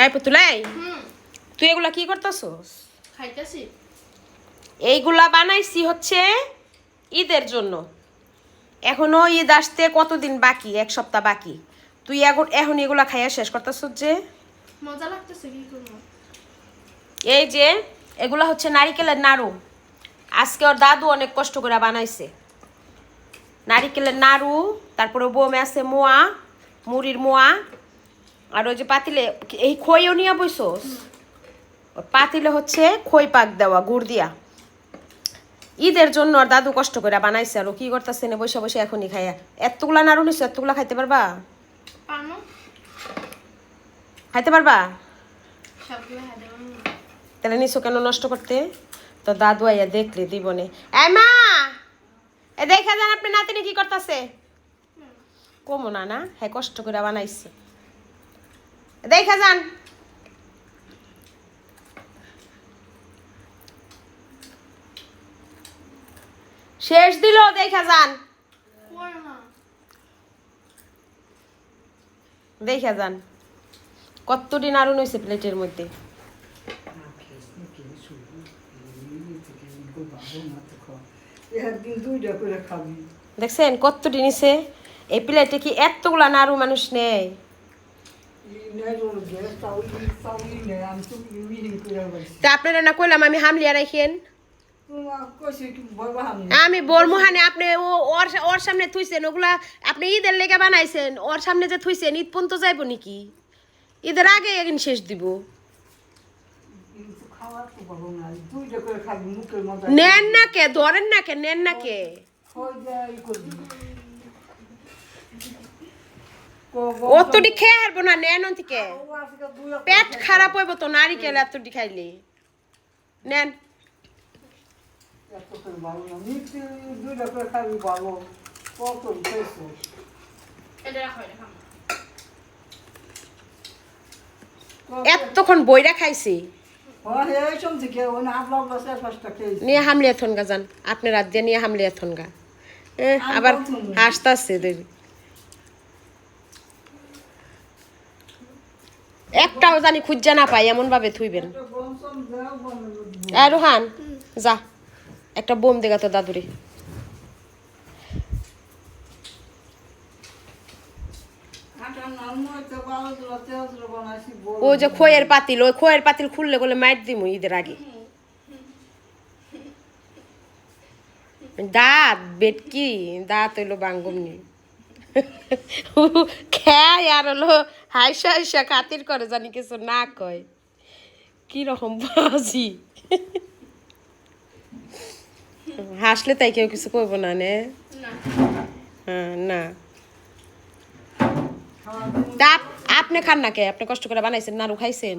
এই পুতুলাই, তুই এগুলা কি করতেছস? খাইতেছি। এইগুলা বানাইছি হচ্ছে ঈদের জন্য। এখনো ঈদ আসতে কতদিন বাকি? 1 সপ্তাহ বাকি। তুই এখন এগুলা খাইয়া শেষ করতেছস যে? মজা লাগতেছে, কি করবো? এই যে এগুলা হচ্ছে নারিকেলের নাড়ু। আজকে ওর দাদু অনেক কষ্ট করে বানাইছে। নারিকেলের নাড়ু, তারপরে বোমে আছে মোয়া, মুড়ির মোয়া, আর ওই যে পাতিলে এই খইও নিয়ে বইছস। পাতিলে হচ্ছে খই পাক দেওয়া গুড় দিয়া। ঈদের জন্য আর দাদু কষ্ট করে বানাইছে। আর ও কি করতেছে না বসে বসে এখনই খাইয়া। এতগুলা নাড়ু নিছো, এতগুলা খাইতে পারবা? পানো খাইতে পারবা? সবগুলো হাতে বানানো। তাহলে নিছো কেন নষ্ট করতে? তো দাদু আইয়া দেখলে দিবনে। এই মা, এ দেখা যান আপনি নাতিনি কি করতেছে। কমো না না, হ্যাঁ কষ্ট করে বানাইছে। দেখা যান। শেষ দিল, দেখা যান। পড়ে না। দেখা যান কতটি নাড়ু হয়েছে প্লেটের মধ্যে। দেখছেন কতটি নিছে? এই প্লেটে কি এতগুলা নাড়ু মানুষ নেয়? তা আপনারা না কইলাম আমি হামলিয়া রাখেন। আমি বরমোহানে আপনি ওর সামনে থুইছেন ওগুলা। আপনি ঈদের লেগে বানাইছেন, ওর সামনে যে থুইছেন ঈদ পর্যন্ত যাইব নাকি? ঈদের আগে একদিন শেষ দিব। নেন না কে, ধরেন না কে, নেন না কে? অতটি খেয়ে হারবো না, নেন থেকে। পেট খারাপ হইব তো নারিকেল এতটি খাইলে। নেন। এতক্ষণ বইরা খাইছি। নিয়ে হামলিয়া থনগা যান, আপনি রাত দিয়ে নিয়ে হামলিয়া থনগা। আবার আসতে দেরি। একটাও জানি খুঁজা না পাই এমন ভাবে থুইবেন। রোহান যা, একটা বোম দেগা তো দাদুরে। ও যে খয়ের পাতিল, ওই খয়ের পাতিল খুললে বলে মাইট দিমু ঈদের আগে। দাঁত বেটকি দাঁত হইলো বাঙ্গমনি। খেয়াই আর হলো হাইসা হাইসা খাতির করে জানি কিছু না কয়। কি রকম বাজি। হাসলে তাই কেউ কিছু কইব না নে। হ্যাঁ না, আপনি খান না কে? আপনি কষ্ট করে বানাইছেন, নাড়ু খাইছেন।